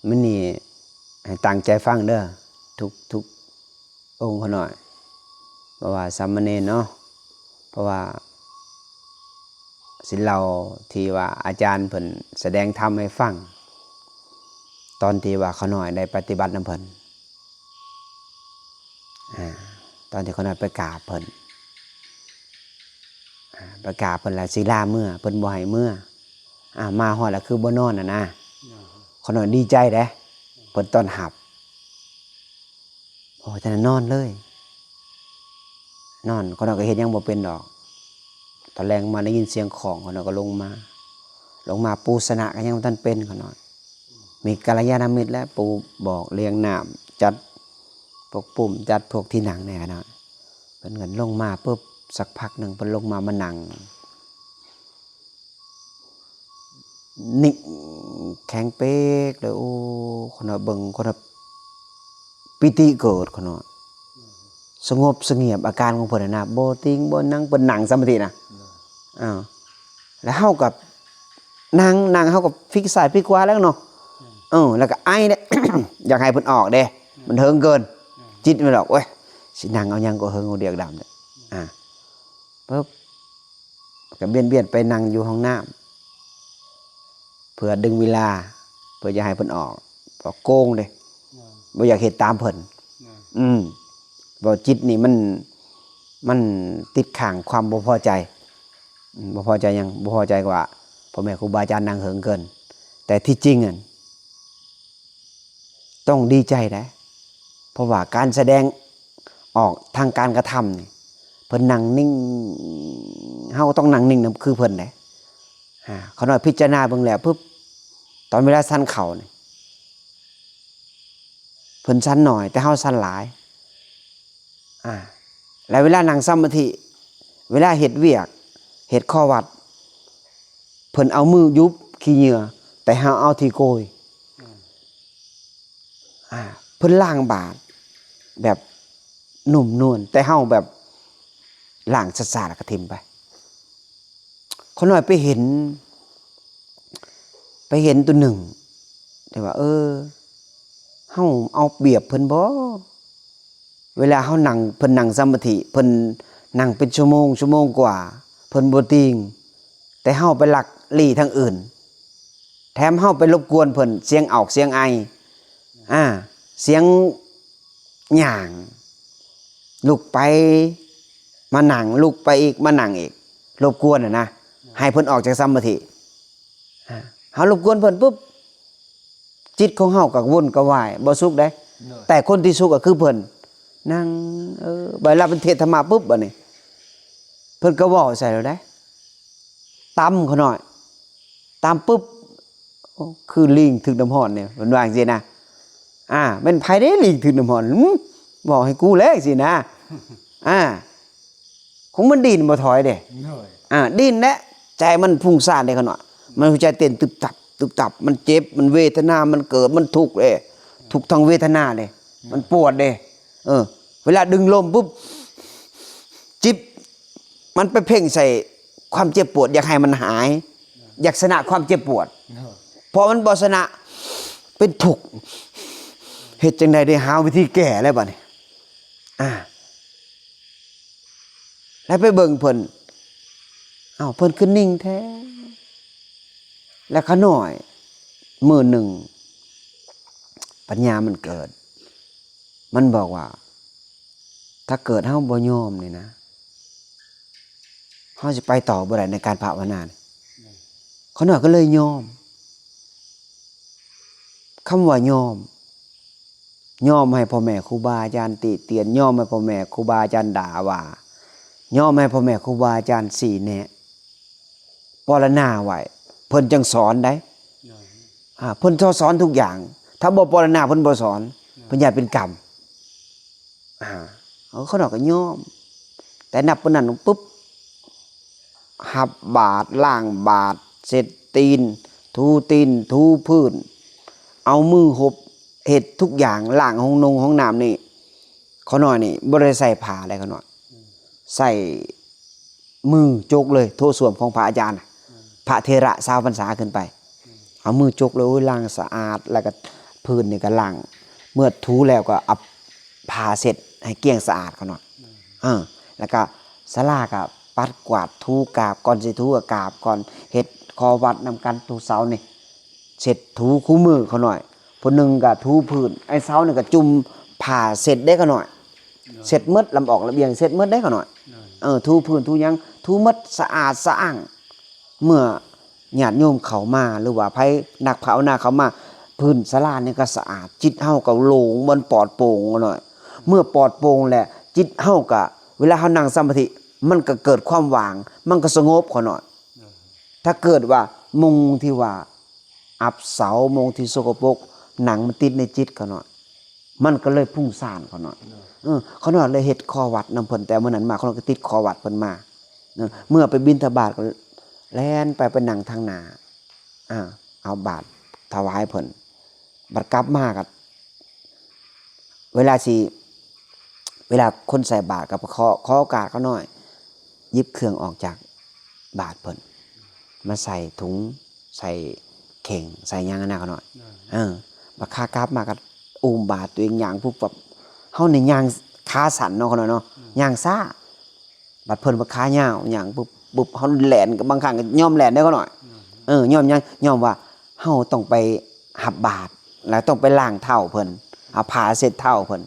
มันนี่ให้ตั้งใจฟังเด้อทุกองค์เขาหน่อยเพราะว่าสามเณรเนาะเพราะว่าศิลเราที่ว่าอาจารย์เพิ่นแสดงธรรมให้ฟังตอนที่ว่าเขาหน่อยได้ปฏิบัตินำเพิ่นตอนที่เขาหน่อยไปกราบเพิ่นประกาศเพิ่นละศิลาเมื่อเพิ่นบ่ให้เมื่อมาฮอดแล้วคือบ่นอนนะเขาหน่อยดีใจเด้เพิ่นต้อนรับโอ้แต่นอนเลยนอนเขาหน่อยก็เฮ็ดหยังบ่เป็นดอกตอนแรงมาได้ยินเสียงของเขาหน่อยก็ลงมาปูสนะก็ยังบ่ทันเป็นเขาหน่อยมีกัลยาณมิตรและปูบอกเลี้ยงน้ำจัดพวกปุ่มจัดพวกที่หนังเนี่ยนะเพิ่นก็ลงมาปุ๊บสักพักหนึ่งเพิ่นลงมานั่งนิ่งแข็งเป๊กเลยโอ้คนน่ะเบิ่งคนน่ะปิติเกิดคนน่ะสงบเสงี่ยมอาการของเพิ่นน่ะบ่ติงบ่นั่งเพิ่นนั่งสมาธินะแล้วเฮากับนั่งเฮากับพลิกซ้ายพลิกขวาแล้วเนาะแล้วก็ไอเนี่ย อยากให้เพิ่นออกเด้มันเฮิงเกินจิตมันดอกโอ้ยสินั่งเอาหยังก็เฮิงเอาเดียกดำเด้ปึ๊บก็เบียนไปนั่งอยู่ห้องน้ำเพื่อดึงเวลาเพื่อจะให้เพิ่นออกเพราะโกงเด้บ่อยากเฮ็ดตามเพิ่นบ่จิตนี่มันติดขังความบ่พอใจบ่พอใจหยังบ่พอใจกว่าพ่อแม่ครูบาอาจารย์นั่งเหิงเกินแต่ที่จริงอ่ะต้องดีใจนะเพราะว่าการแสดงออกทางการกระทำนี่เพิ่นนั่งนิ่งเฮาต้องนั่งนิ่งนำคือเพิ่นเด้เขาน้อยพิจารณาเบิ่งแล้วปึ๊บตอนเวลาสั่นเข่านี่เพิ่นสั่นหน่อยแต่เฮาสั่นหลายแล้วเวลานั่งสมาธิเวลาเฮ็ดเวียกเฮ็ดข้อวัดเพิ่นเอามือยุบขี้เหงื่อแต่เฮาเอาที่โกยเพิ่นล้างบาตรแบบนุ่มนวลแต่เฮาแบบล้างสะๆแล้วก็ทิ่มไปคนน้อยไปเห็นตัวหนึ่งแต่ว่าเฮาเอาเปรียบเพิ่นบ่เวลาเฮานั่งเพิ่นนั่งสมาธิเพิ่นนั่งเป็นชั่วโมงกว่าเพิ่นบ่ติงแต่เฮาไปหลักลี่ทางอื่นแถมเฮาไปรบกวนเพิ่นเสียงออกเสียงไอเสียงหย่างลุกไปมานั่งลุกไปอีกมานั่งอีกรบกวนนะให้เพิ่นออกจากสมาธิเฮารบกวนเพิ่นปุ๊บจิตของเฮาก็วนก็วายบ่สุขได้แต่คนที่สุขก็คือเพิ่นนั่งเวลาเป็นเทศธรรมะปุ๊บบัดนี้เพิ่นก็เว้าใส่เราได้ตำเขาหน่อยตามปุ๊บคือลิงถึงน้ำร้อนเนี่ยเพิ่นว่าจังซี่นะเป็นไผเด้ลิงถึงน้ำร้อนบอกให้กูแล้วสินะคงมันดินบ่ถอยเด้ดินแหละใจมันพุ่งซ่านได้เขาหน่อยมันหัวใจเต้นตึบตับมันเจ็บมันเวทนามันเกิดมันทุกข์เด้ทุกข์ทางเวทนาเด้มันปวดเด้เวลาดึงลมปุ๊บจิตมันไปเพ่งใส่ความเจ็บปวดอยากให้มันหายอยากชนะความเจ็บปวดพอมันบ่ชนะเป็นทุกข์เฮ็ดจังได๋ได้หาวิธีแก้แล้วบัดนี้แล้วไปเบิ่งเพิ่นเพิ่นคือนิ่งแท้แล้วขาน้อยมื้อหนึ่งปัญญามันเกิดมันบอกว่าถ้าเกิดเฮาบ่ยอมนี่นะเฮาสิไปต่อบ่ได้ในการภาวนาขาน้อยก็เลยยอมคำว่ายอมให้พ่อแม่ครูบาอาจารย์ติเตียนยอมให้พ่อแม่ครูบาอาจารย์ด่าว่ายอมให้พ่อแม่ครูบาอาจารย์สี่แนะปรณาไว้เพิ่นจังสอนได้เพิ่นสอนทุกอย่างถ้าบ่ปรณาเพิ่นบ่สอนเพิ่นญาติเป็นกรรมเขาดอกก็ยอมแต่นับปานนั้นปุ๊บหับบาตรล้างบาตรเสร็จตีนทูพื้นเอามือหบเฮ็ดทุกอย่างล้างห้องน้ำนี่เขาน้อยนี่บ่ได้ใส่ผ้าอะไรเขาน้อยใส่มือจกเลยโถส้วมของพระอาจารย์พระเถระ20 พรรษาขึ้นไปเอามือจกเลยล้างสะอาดแล้วก็ พื้นนี่ก็ล้างเมื่อถูแล้วก็เอาผ้าเสร็จให้เกลี้ยงสะอาดเขาหน่อยแล้วก็ศาลาก็ปัดกวาดถูกราบก่อนสิถูก็กราบก่อนเฮ็ดขอวัดนำกันทุกเสาร์นี่เสร็จถูคู่มือเขาหน่อยผู้หนึงก็ถูพื้นไอ้เสานี่ก็จุ่มผ้าเสร็จได้เขาหน่อยเสร็จหมดลำออกระเบียงเสร็จหมดได้เขาหน่อยถูพื้นถูหยังถูหมดสะอาดสะอ้างเมื่อญาติโยมเข้ามาหรือว่าไผนักภาวนาเข้ามาพื้นศาลานี่ก็สะอาดจิตเฮาก็โล่งมันปลอดโปร่งหน่อยเมื่อปลอดโปร่งแล้วจิตเฮาก็เวลาเฮานั่งสมาธิมันก็เกิดความว่างมันก็สงบเขาหน่อยถ้าเกิดว่ามุงที่ว่าอับเสามุงที่สกปรกหนังมันติดในจิตเขาหน่อยมันก็เลยพุ่งซ่านเขาหน่อยเขาหน่อยเลยเฮ็ดคอวัดนำเพิ่นแต่เมื่อนั้นมาเขาก็ติดคอวัดเพิ่นมาเมื่อไปบิณฑบาตก็แล่นไปนั่งทางหน้าเอาบาตรถวายเพิ่นบัดกลับมาก็เวลาคนใส่บาตรก็ขอโอกาสเขาหน่อยหยิบเครื่องออกจากบาตรเพิ่นมาใส่ถุงใส่เข่งใส่หยังนั่นเขาหน่อยบัดขากลับมาก็อุ้มบาตรตัวเองย่างปุ๊บแบบเฮานี่ย่างขาสั่นเนาะเขาหน่อยเนาะย่างซ่าบัดเพิ่นบ่ขายาวย่างปุ๊บเฮาแหลนก็บางครั้งก็ยอมแหลนได้เขาหน่อยยอมยังยอมว่าเฮาต้องไปหับบาตรแล้วต้องไปล้างเท้าเพิ่นเอาผ้าเช็ดเท้าเพิ่น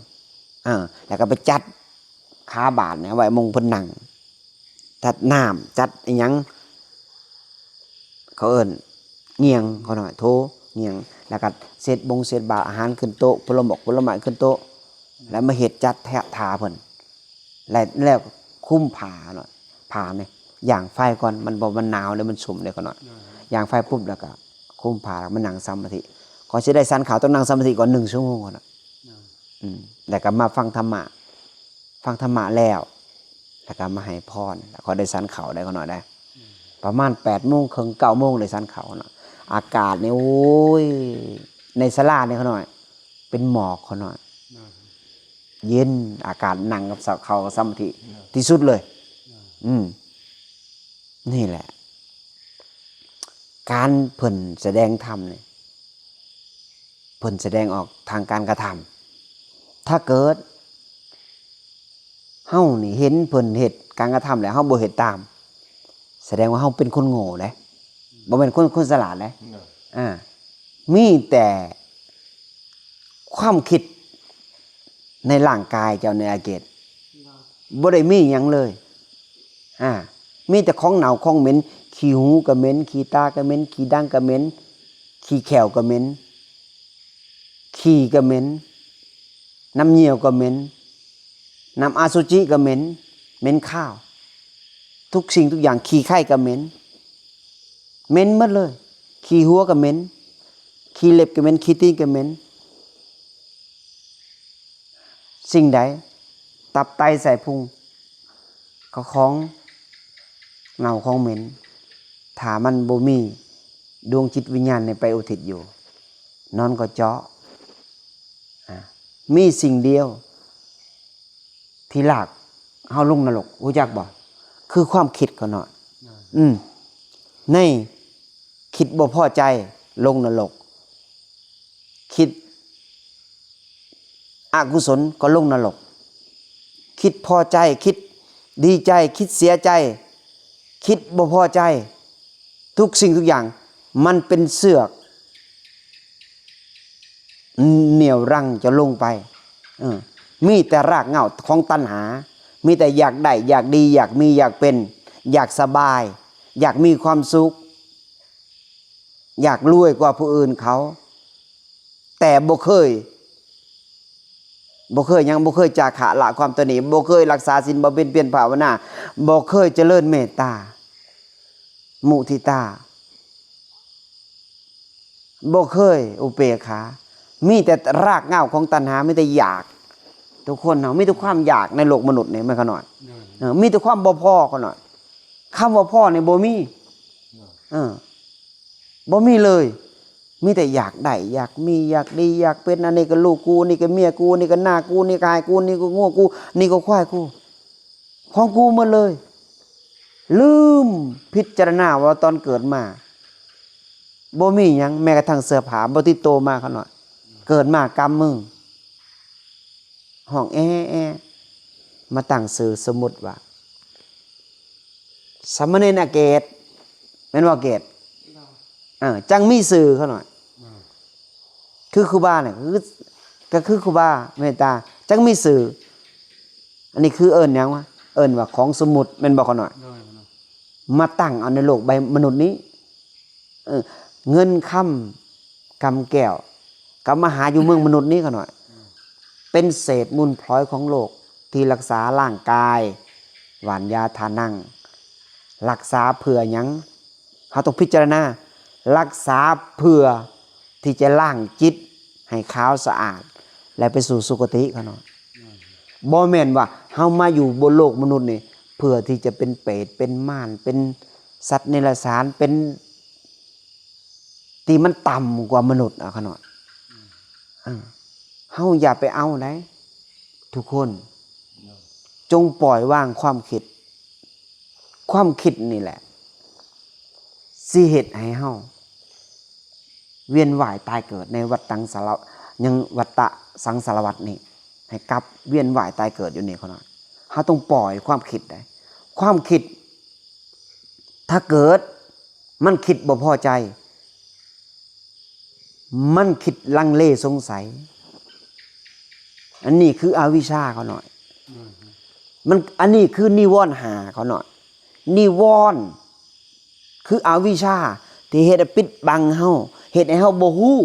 แล้วก็ไปจัดขาบาตรเนี่ยไว้มงเพิ่นนั่งจัดน้ำจัดอีหยังเขาเอิ้นเงียงเขาหน่อยโถเงียงแล้วก็เสร็จบาตรอาหารขึ้นโต๊ะผลไม้ขึ้นโต๊ะแล้วมาเฮ็ดจัดแทะทาเพิ่นแล้วคุ้มผ้าหน่อยผ้าเนี่ยย่างไฟก่อนมันหนาวแล้วมันสุ่มเลยก่อนหน่อยย่างไฟปุ๊บแล้วก็คุ้มผ้าแล้วมันนั่งสมาธิก่อนสิได้สันขาวต้องนั่งสมาธิก่อน1 ชั่วโมงก่อนแล้วก็มาฟังธรรมะแล้วก็มาให้พรแล้วก็ได้สันเขาได้ก็หน่อยได้ประมาณ8 โมงครึ่ง9 โมงได้สันเขาเนาะอากาศเนี่ยโอ้ยในศาลาเนี่ยเขาหน่อยเป็นหมอกเขาหน่อยเย็นอากาศนั่งกับเขาสมาธิที่สุดเลยนี่แหละการเพิ่นแสดงธรรมเนี่ยเพิ่นแสดงออกทางการกระทำถ้าเกิดเฮานี่เห็นเพิ่นเฮ็ดการกระทำแล้วเฮาบ่เฮ็ดตามแสดงว่าเฮาเป็นคนโง่เด้บ่แม่นคนฉลาดเด้มีแต่ความคิดในร่างกายเจ้าในอาเกตบ่ได้มีหยังเลยมีแต่ของเหนาของเหม็นขี้หูก็เหม็นขี้ตาก็เหม็นขี้ดังก็เหม็นขี้แขวก็เหม็นขี้ก็เหม็นน้ำเหี่ยวก็เหม็นน้ำอสุจิก็เหม็นข้าวทุกสิ่งทุกอย่างขี้ไข่ก็เหม็นหมดเลยขี้หัวก็เหม็นขี้เล็บก็เหม็นขี้ตีนก็เหม็นสิ่งใดตับไตใส่พุงก็ของเน่าของเหม็นถ้ามันบ่มีดวงจิตวิญญาณไปอุทิศอยู่นอนก็เจาะมีสิ่งเดียวที่ลากเฮาลงนรกรู้จักบ่คือความคิดเขาหน่อยในคิดบ่พอใจลงนรกคิดอกุศลก็ลงนรกคิดพอใจคิดดีใจคิดเสียใจคิดบ่พอใจทุกสิ่งทุกอย่างมันเป็นเสือกเหนี่ยวรั้งจะลงไปมีแต่รากเหง้าของตัณหามีแต่อยากได้อยากดีอยากมีอยากเป็นอยากสบายอยากมีความสุขอยากรวยกว่าผู้อื่นเขาแต่บ่เคยจาคะละความตนีบ่เคยรักษาศีลบ่เป็นเพียรภาวนาบ่เคยเจริญเมตตามุทิตาบ่เคยอุเบกขามีแต่รากเหง้าของตัณหามีแต่อยากทุกคนเนาะมีแต่ความอยากในโลกมนุษย์นี่มันก็หน่อยมีแต่ความบ่พอก็หน่อยคำว่าพ่อนี่บ่มีบ่มีเลยมีแต่อยากได้อยากมีอยากดีอยากเป็นอันนี้ก็ลูกกูนี่ก็เมียกูนี่ก็หน้ากูนี่กายกูนี่ก็งัวกูนี่ก็ควายกูของกูหมดเลยลืมพิจารณาว่าตอนเกิดมาบ่มีหยังแม้กระทั่งเสื้อผ้าบ่ติดโตมาเขาหน่อย เกิดมากำมึงห้องมาตั้งสื่อสมมุติว่าสามเณรอเกตแม่นว่าเกตจังมีสื่อเขาหน่อยคือครูบาเนี่ยก็คือครูบาเมตตาจังมีสื่ออันนี้คือเอิญยังวะเอิญว่าของสมุดแม่นบอกเขาหน่อยมาตั้งเอาในโลกใบมนุษย์นี้เงินค่ำกำแก้วกำมาหาอยู่เมืองมนุษย์นี้เขาหน่อยเป็นเศษมูลพลอยของโลกที่รักษาร่างกายหวานยาทานั่งรักษาเผื่อยังเขาต้องพิจารณารักษาเผื่อที่จะล้างจิตให้ขาวสะอาดและไปสู่สุคติเขาหน่อยบ่แม่นว่าเฮามาอยู่บนโลกมนุษย์นี่เพื่อที่จะเป็นเปรตเป็นม่านเป็นสัตว์เนรสารเป็นที่มันต่ำกว่ามนุษย์เขาหน่อยเฮาอย่าไปเอาไหนทุกคนจงปล่อยวางความคิดนี่แหละสิเหตุให้เฮาเวียนว่ายตายเกิดในวัฏฏังสารยังวัฏฏะสังสารวัฏนี่ให้กลับเวียนว่ายตายเกิดอยู่นี่เขาหน่อยเฮาต้องปล่อยความคิดได้ความคิดถ้าเกิดมันคิดบ่พอใจมันคิดลังเลสงสัยอันนี้คืออวิชชาเขาหน่อยมันอันนี้คือนิวรณ์หาเขาหน่อยนิวรณ์คืออวิชชาที่เฮ็ดให้ปิดบังเฮาเฮ็ดให้เฮาบ่ฮู้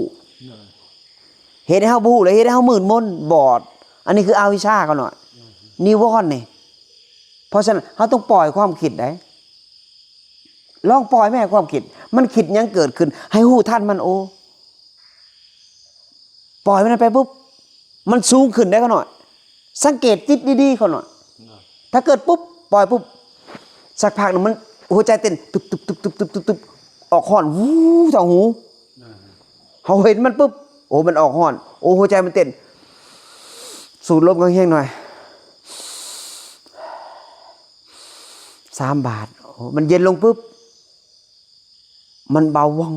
เฮ็ดให้เฮาบ่ฮู้และเฮ็ดให้เฮามืดมนบอดอันนี้คืออวิชชาเขาหน่อยนิวรณ์นี่เพราะฉะนั้นเฮาต้องปล่อยความคิดได้ลองปล่อยแม่ความคิดมันคิดหยังเกิดขึ้นให้ฮู้ทันมันโอปล่อยมันไปปุ๊บมันสูงขึ้นได้เขาหน่อยสังเกตจิตดีๆเขาหน่อยถ้าเกิดปุ๊บปล่อยปุ๊บสักพักนึงมันหัวใจเต้นตึบตึบตึบตึบตึบตึบตึบออกห่อนวู้ทางหูเขาเห็นมันปุ๊บโอ้มันออกห่อนโอ้หัวใจมันเต้นสูดลมกันแห้งหน่อย3 บาทโอ้มันเย็นลงปุ๊บมันเบาวัง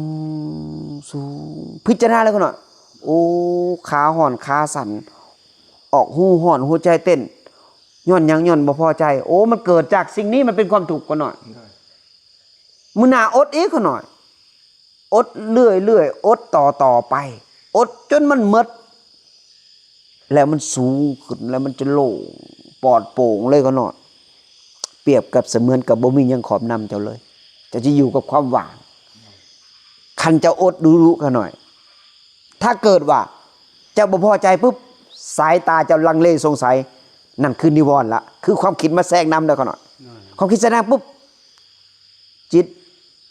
สูงพิจารณาแล้วกันหน่อยโอ้ขาห่อนขาสั่นออกหูห่อนหัวใจเต้นย้อนยังย้อนบ่พอใจโอ้มันเกิดจากสิ่งนี้มันเป็นความทุกข์กันหน่อยมื้อหน้าอดอีกกันหน่อยอดเรื่อยๆอดต่อไปอดจนมันหมดแล้วมันสูงขึ้นแล้วมันจะโล่งปลอดโปร่งเลยกันหน่อยเปรียบกับเสมือนกับบ่มีหยังขอบนำเจ้าเลยจะอยู่กับความว่างคันจะอดดูกันหน่อยถ้าเกิดว่าเจ้าบ่พอใจปุ๊บสายตาเจ้าลังเลสงสัยนั่นคือนิวรณ์ละคือความคิดมาแทรกนำแล้วกันหน่อยความคิดแทรกปุ๊บจิต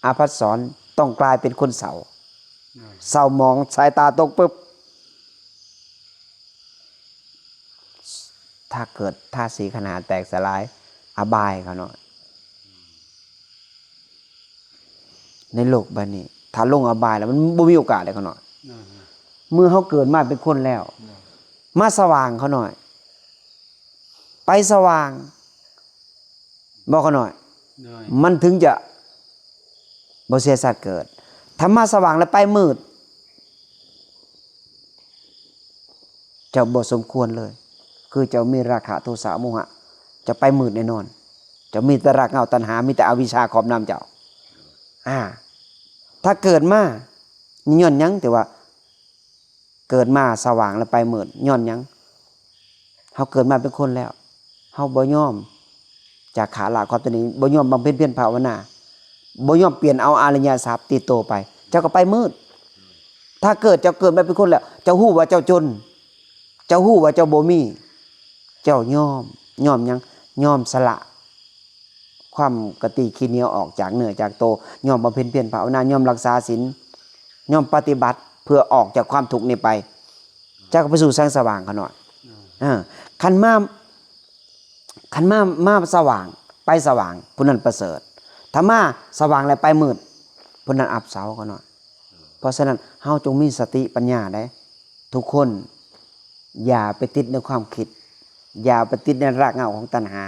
อาภัสสรต้องกลายเป็นคนเศร้ามองสายตาตกปุ๊บถ้าเกิดธาตุสีขนาดแตกสลายอบายเขาหน่อยในโลกใบนี้ถ้าลงอบายแล้วมันบ่มีโอกาสเลยเขาหน่อยเมื่อเขาเกิดมาเป็นคนแล้วมาสว่างเขาหน่อยไปสว่างบอกเขาหน่อยมันถึงจะบ่เสียสัตว์เกิดถ้ามาสว่างแล้วไปมืดเจ้าบ่สมควรเลยคือเจ้ามีราคะโทสะโมหะจะไปมืดแน่นอนจะมีแต่ราคะตัณหามีแต่อวิชชาครอบงำเจ้าถ้าเกิดมาย้อนยังแต่ว่าเกิดมาสว่างแล้วไปมืดย้อนยังเฮาเกิดมาเป็นคนแล้วเฮาบ่ยอมจากขาลาความตนี้บ่ยอมบำเพ็ญเพียรภาวนาบ่ยอมเปลี่ยนเอาอริยทรัพย์ติดโตไปเจ้าก็ไปมืดถ้าเกิดเจ้าเกิดมาเป็นคนแล้วเจ้าฮู้ว่าเจ้าจนเจ้าฮู้ว่าเจ้าบ่มีเจ้ายอมยังยอมสละความกติขี้เหนียวออกจากเนื้อจากโตยอมบำเพ็ญเพียรภาวนายอมรักษาศีลยอมปฏิบัติเพื่อออกจากความทุกข์นี้ไปเจ้าก็ไปสู่แสงสว่างกันหน่อยคันมาสว่างไปสว่างผู้นั้นประเสริฐถ้ามาสว่างแล้วไปมืดผู้นั้นอับเฉากันหน่อยเพราะฉะนั้นเฮาจงมีสติปัญญาได้ทุกคนอย่าไปติดในความคิดอย่าไปติดในรากเหง้าของตัณหา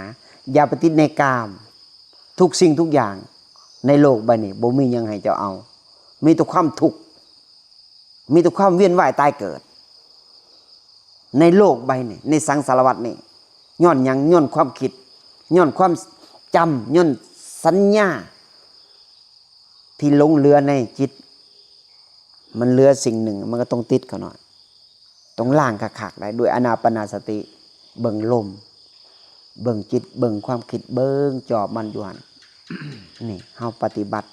อย่าไปติดในกามทุกสิ่งทุกอย่างในโลกใบนี้บ่มีหยังให้เจ้าเอามีแต่ความทุกข์มีแต่ความเวียนว่ายตายเกิด ในโลกใบนี้ในสังสารวัฏนี่ย้อนหยังย้อนความคิดย้อนความจำย้อนสัญญาที่หลงเหลือในจิตมันเหลือสิ่งหนึ่งมันก็ต้องติดเขาหน่อยต้องล่างคักๆได้ด้วยอานาปานสติเบิ่งลมเบิ่งจิตเบิ่งความคิดเบิ่งจอบมันอยู่หั่น นี่เฮาปฏิบัติ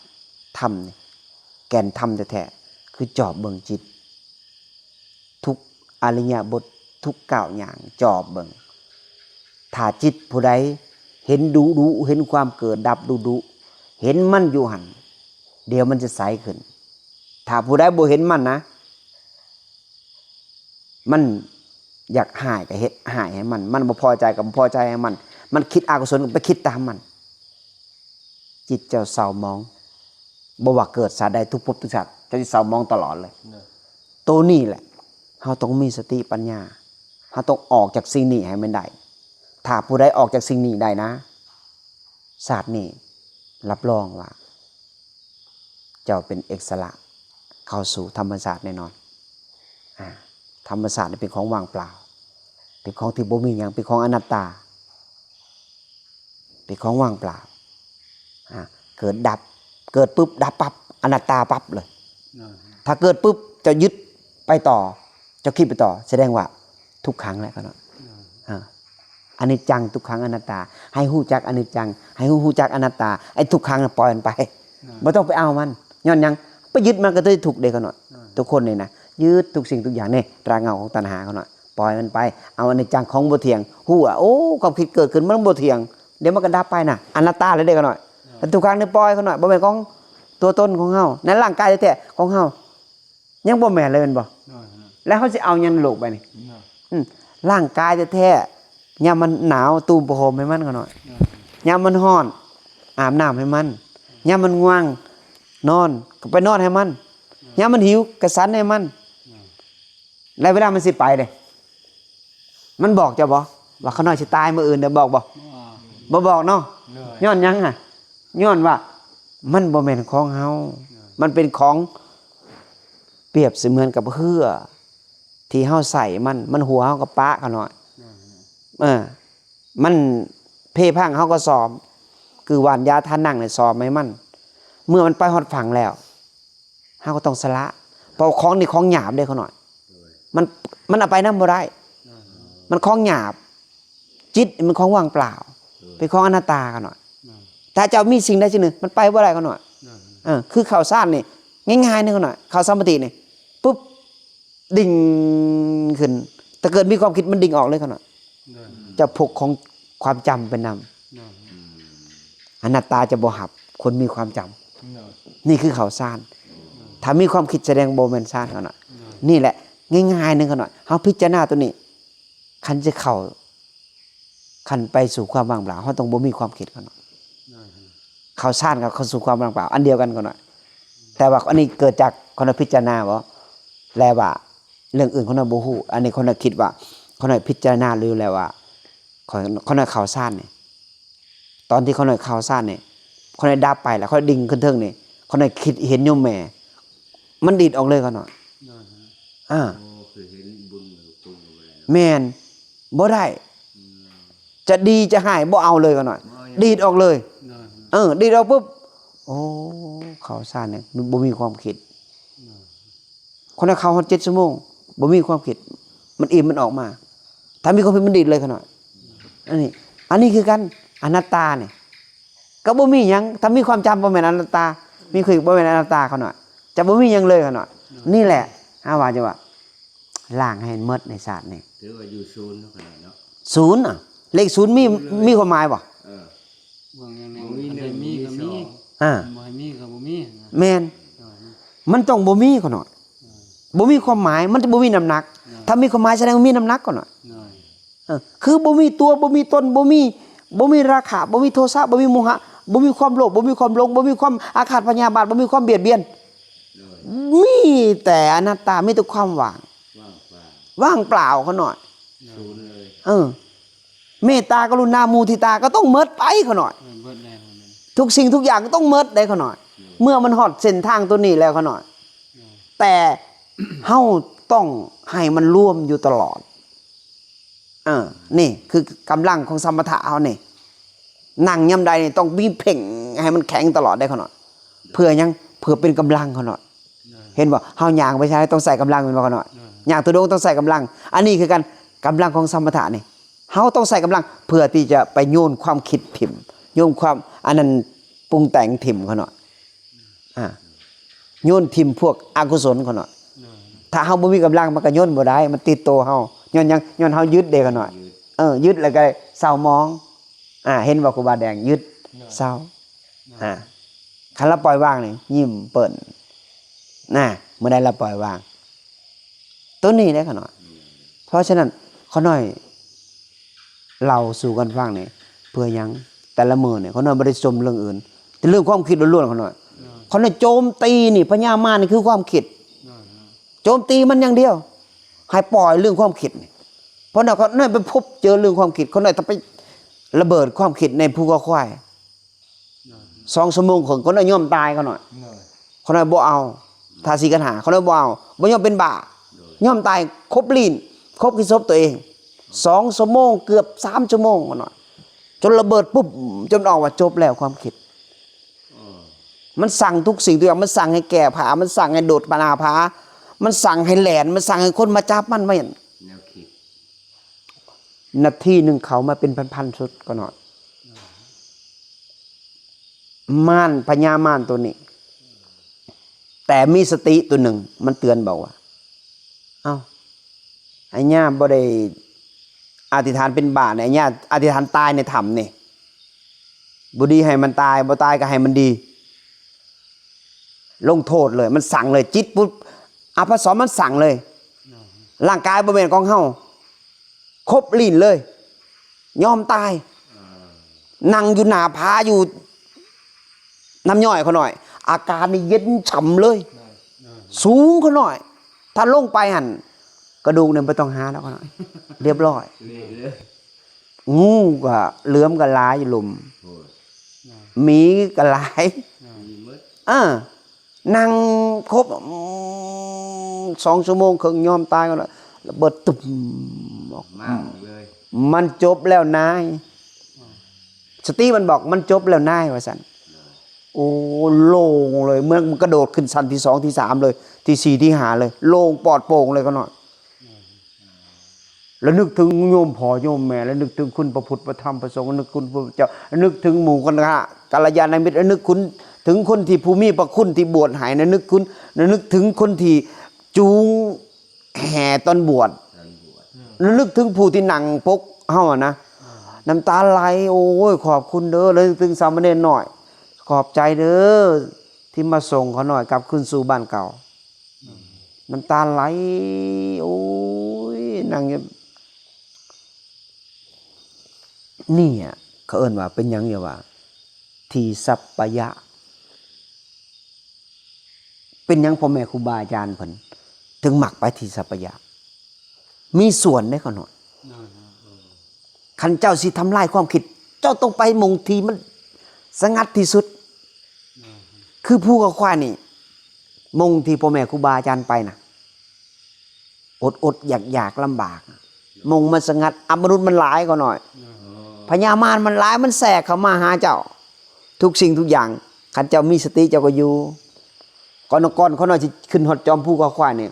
ธรรมนี่แก่นธรรมแท้ๆคือจอบเบิ่งจิตทุกอริยบททุกก้าวอย่างจอบเบิ่งถ้าจิตผู้ใดเห็นดุเห็นความเกิดดับดุเห็นมันอยู่หั่นเดี๋ยวมันจะใสขึ้นถ้าผู้ใดบ่เห็นมันนะมันอยากหายก็เฮ็ดหายให้มันบ่พอใจก็บ่พอใจให้มันคิดอกุศลก็ไปคิดตามมันจิตเจ้าเศร้าหมองบ่ว่าเกิดชาติใดทุกภพทุกชาติเจ้าสิเศร้าหมองตลอดเลยตัวนี้แหละเฮาต้องมีสติปัญญาเฮาต้องออกจากสิ่งนี้ให้มันได้ถ้าผู้ใดออกจากสิ่งนี้ได้นะชาตินี้รับรองว่าเจ้าเป็นอิสระเข้าสู่ธรรมชาติแน่นอนธรรมชาติเป็นของว่างเปล่าเป็นของที่บ่มีหยังเป็นของอนัตตาเป็นของว่างเปล่าเกิดดับเกิดปุ๊บดับปั๊บอนัตตาปั๊บเลยถ้าเกิดปุ๊บจะยึดไปต่อจะคิดไปต่อแสดงว่าทุกครั้งแหละก็เนาะอนิจจังทุกครั้งอนัตตาให้ฮู้จักอนิจจังให้ฮู้จักอนัตตาไอ้ทุกครั้งปล่อยมันไปไม่ต้องไปเอามันย้อนยังไปยึดมันก็จะถูกเด็กเขาหน่อยทุกคนเลยนะยึดทุกสิ่งทุกอย่างนี่ตราเงาของตัณหาเขาหน่อยปล่อยมันไปเอาอนิจจังของบ่เที่ยงฮู้ว่าโอ้ความคิดเกิดขึ้นมันบ่เที่ยงเดี๋ยวมันก็ดับไปน่ะอนัตตาเลยเด็กเขาหน่อยทุกครั้งนี่ปล่อยเขาหน่อยบ่แม่นของตัวตนของเฮาในร่างกายแท้ๆของเฮายังบ่แม่นเลยแม่นบ่แล้วเขาสิเอาหยังโลกไปนี่ร่างกายแท้ๆยามมันหนาวตูมประโคมให้มันเขาหน่อยยามมันร้อนอาบน้ำให้มันยามมันง่วงนอนก็ไปนอนให้มันยามมันหิวก็สันให้มันแล้วเวลามันสิไปเด้มันบอกจะบ่ว่าเขาน้อยสิตายมื้ออื่นเด้อบอกบ่บอกเนาะย้อนยังย้อนว่ามันบ่แม่นของเฮามันเป็นของเปรียบเสมือนกับเหือที่เฮาใส่มันหัวเฮาก็ปะเขาหน่อยมันเพพังเฮาก็ซ้อมคือหวานยาทานั่งเนี่ยซ้อมให้มันเมื่อมันไปฮอดฝั่งแล้วเฮาก็ต้องสละเพราะของนี่ของหยาบเด้เขาหน่อยมันเอาไปนำบ่ได้มันของหยาบจิตมันของว่างเปล่าเป็นของอนัตตากันหน่อยถ้าเจ้ามีสิ่งใดสิ่งหนึ่งมันไปบ่ได้กันหน่อยคือข่าวสารนี่ง่ายๆนึงกันหน่อยข่าวสมาธินี่ปุ๊บดิ่งขึ้นแต่เกิดมีความคิดมันดิ่งออกเลยกันหน่อยจะพกของความจำเป็นนำอนัตตาจะบ่หับคนมีความจำนี่คือข่าวสารถ้ามีความคิดแสดงโบแมนซ่านกันหน่อยนี่แหละง่ายๆนึงกันหน่อยเฮาพิจารณาตัวนี้คันจะเข้าคันไปสู่ความว่างเปล่าเฮาต้องบ่มีความคิดกันหน่อยข่าวสารกับเข้าสู่ความว่างเปล่าอันเดียวกันกันหน่อยแต่ว่าอันนี้เกิดจากคนพิจารณาบ่แลว่าเรื่องอื่นคนน่ะบ่ฮู้อันนี้คนน่ะคิดว่าคนน่ะพิจารณาหรือแล้วว่าคนน่ะข่าวสารนี่ตอนที่คนน่ะข่าวสารนี่คนน่ะดับไปแล้วคนดิ่งขึ้นเทิงนี่คนน่ะคิดเห็นโยมแม่มันดีดออกเลยกันหน่อยคือเห็นบุญตรงแม่นบ่ได้จะดีจะหายบ่เอาเลยกันหน่อยดีดออกเลยดีดออกปุ๊บโอ้ข่าวสารเนี่ยบ่มีความคิดคนน่ะเข้าฮอด7ชั่วโมงบ่มีความคิดมันอิ่มมันออกมาถ้ามีความคิดมันดีดเลยกันหน่อยอันนี้คือกันอนัตตาเนี่ยก็บ่มีหยังถ้ามีความจำบ่แม่นอนัตตามีคือบ่แม่นอนัตตาเขาหน่อยจะบ่มีหยังเลยเขาหน่อยนี่แหละว่าจะว่าล้างให้หมดในศาสตร์นี่ถือว่าอยู่ศูนย์ขนาดเนาะศูนย์เลขศูนย์มีความหมายบ่บางอย่างเนี่ยมีก็มีบ่มีก็บ่มีแม่นมันต้องบ่มีเขาหน่อยบ่มีความหมายมันจะบ่มีน้ำหนักถ้ามีความหมายแสดงว่ามีน้ำหนักเขาหน่อยคือบ่มีตัวบ่มีตนบ่มีราคะบ่มีโทสะบ่มีโมหะบ่มีความโลภบ่มีความหลงบ่มีความอาฆาตพยาบาทบ่มีความเบียดเบียนมีแต่อนัตตามีแต่ความว่างเปล่าเขาหน่อยศูนย์เลยเมตตากรุณามุทิตาก็ต้องเมิดไปเขาหน่อยทุกสิ่งทุกอย่างก็ต้องเมิดได้เขาหน่อยเมื่อมันฮอดเส้นทางตัวนี้แล้วเขาหน่อยแต่เฮาต้องให้มันร่วมอยู่ตลอด นี่คือกำลังของสมถะเฮานี่นั่งยามใดนี่ต้องมีเพ่งให้มันแข็งตลอดได้ขนาดเพื่อยังเพื่อเป็นกำลังขนาดเห็นบ่เฮาย่างไปใช้ต้องใส่กำลังเป็นบ่ขนาดย่างตัวโดงต้องใส่กำลังอันนี้คือการกำลังของสมถะนี่เฮาต้องใส่กำลังเพื่อที่จะไปโยนความคิดถิ่มโยนความอันนั้นปรุงแต่งถิ่มขนาดโยนถิ่มพวกอกุศลขนาดถ้าเฮาบ่มีกำลังมันก็โยนบ่ได้มันติดตัวเฮาย้อนหยังย้อนเฮายึดเด้ขนาดยึดแล้วก็เศร้ามองเห็นว่าครูบาแดงยึดเศร้าคันเราปล่อยวางนี่ยิ้มเปิ่นเมื่อใดเราปล่อยวางตัวนี้ได้ขนาดเพราะฉะนั้นเขาน้อยเราสู่กันฟังนี่เพื่อยังแต่ละมื้อเนี่ยเขาน้อยบ่ได้จมเรื่องอื่นแต่เรื่องความคิดล้วนๆเขาน้อยโจมตีนี่พญามารนี่คือความคิดโจมตีมันอย่างเดียวให้ปล่อยเรื่องความคิดนี่เพราะเขาน้อยไปพบเจอเรื่องความคิดเขาน้อยต้องไประเบิดความคิดในภูเขาควาย2 ชั่วโมงคนน่ะยอมตายเขาหน่อยเขาน่ะบ่เอาทาสีกันหาเขาน่ะบ่เอาบ่ยอมเป็นบ้ายอมตายครบลีนครบกิศพตัวเอง2 ชั่วโมงเกือบ3 ชั่วโมงเขาหน่อยจนระเบิดปุ๊บจนออกว่าจบแล้วความคิดมันสั่งทุกสิ่งทุกอย่างมันสั่งให้แก่ผามันสั่งให้โดดปนาผามันสั่งให้แหลนมันสั่งให้คนมาจับมันไม่เห็นแนวคิดนาทีหนึ่งเขามาเป็นพันๆชุดก็หน่อยม่านพญาม่านตัวนี้แต่มีสติตัวหนึ่งมันเตือนบอกว่าไอ้ย่าบ่ได้อธิษฐานเป็นบาปเนี่ยไอ้ย่าอธิษฐานตายในถ้ำนี่บ่ดีให้มันตายบ่ตายก็ให้มันดีลงโทษเลยมันสั่งเลยจิตปุ๊บอภัสสรมันสั่งเลยร่างกายบ่แม่นของเฮาครบลิ้นเลยยอมตายนั่งอยู่หน้าผาอยู่น้ำย่อยเขาหน่อยอาการนี่เย็นฉ่ำเลยสูงเขาหน่อยถ้าลงไปหั่นกระดูกเนี่ยไม่ต้องหาแล้วเขาหน่อยเรียบร้อยงูก็เหลือมก็หลายอยู่หลุมหมีก็หลายนั่งครบ2 ชั่วโมงครึ่งยอมตายก็แล้วระเบิดตุ่มออกมาเลยมันจบแล้วนายสติมันบอกมันจบแล้วนายว่าสันโอ้โล่งเลยเมื่อมันกระโดดขึ้นชั้นที่ 2 ที่ 3เลยที่ 4 ที่ 5เลยโล่งปลอดโปร่งเลยก็หน่อยแล้วนึกถึงโยมพ่อโยมแม่แล้วนึกถึงคุณพระพุทธพระธรรมพระสงฆ์นึกคุณพระเจ้านึกถึงหมู่คณะกัลยาณมิตรนึกคุณถึงคนที่ภูมิพระคุณที่บวชให้นึกคุณนึกถึงคนที่จูงแห่ตอนบวชนึกถึงผู้ที่นั่งปกเฮานะน้ำตาไหลโอ้ยขอบคุณเด้อแล้วถึงสามเณรหน่อยขอบใจเด้อที่มาส่งเขาหน่อยกลับคืนสู่บ้านเก่าน้ำตาไหลโอ้ยนั่งนี่อ่ะเขาเอิ้นว่าเป็นหยังอยู่ว่าทีสัพพยะเป็นหยังพ่อแม่ครูบาอาจารย์เพิ่นถึงหมักไปทีสัพพยะมีส่วนได้เขาหน่อยคันเจ้าสิทำลายความคิดเจ้าต้องไปมงทีมันสงัดที่สุดคือผู้กับควายนี่มงที่พ่อแม่ครูบาอาจารย์ไปนะอดอยากลำบากมงมันสงัดมนุษย์มันหลายก็หน่อยพญามารมันหลายมันแทรกเข้ามาหาเจ้าทุกสิ่งทุกอย่างคันเจ้ามีสติเจ้าก็อยู่ก่อนเขาหน่อยสิขึ้นหดจอมผู้กับควายนี่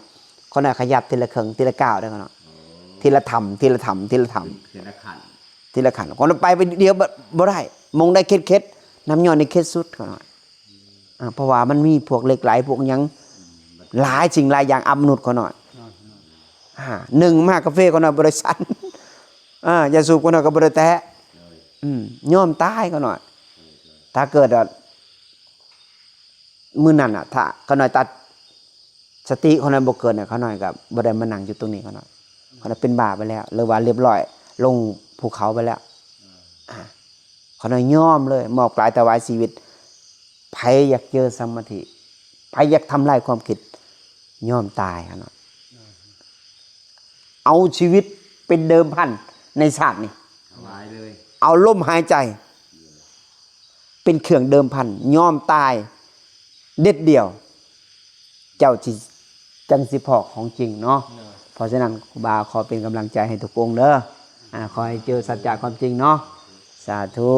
เขาหน่อยขยับทีละเคิงทีละก้าวได้ก็หน่อยทีละธรรมทีละขันคนไปเดียวบ่ได้มงได้เค็ดน้ำย่อยในเค็ดสุดก็หน่อยเพราะว่ามันมีพวกเหล็กไหลพวกยังหลายสิ่งหลายอย่างมนุษย์ก็หน่อย1มากาแฟก็หน่อยบริษัทยาสูบก็หน่อยก็บริแตะย่อมตายก็หน่อยถ้าเกิดมื้อนั้นถ้าก็หน่อยตัดสติเขาหน่อยบ่เกิดเขาหน่อยก็บ่ได้มานั่งอยู่ตรงนี้เขาหน่อยเขาหน่อยเป็นบาปไปแล้วหรือว่าเรียบร้อยลงภูเขาไปแล้วเขาหน่อยยอมเลยมอบกายถวายชีวิตไผอยากเจอสมาธิไผอยากทำลายความคิดยอมตายครับเอาชีวิตเป็นเดิมพันในชาตินี้เอาลมหายใจเป็นเครื่องเดิมพันยอมตายเด็ดเดี่ยวเจ้าจังสิพอของจริงเนาะเพราะฉะนั้นครูบาขอเป็นกำลังใจให้ทุกองค์เด้อ ขอให้เจอสัจจะความจริงเนาะสาธุ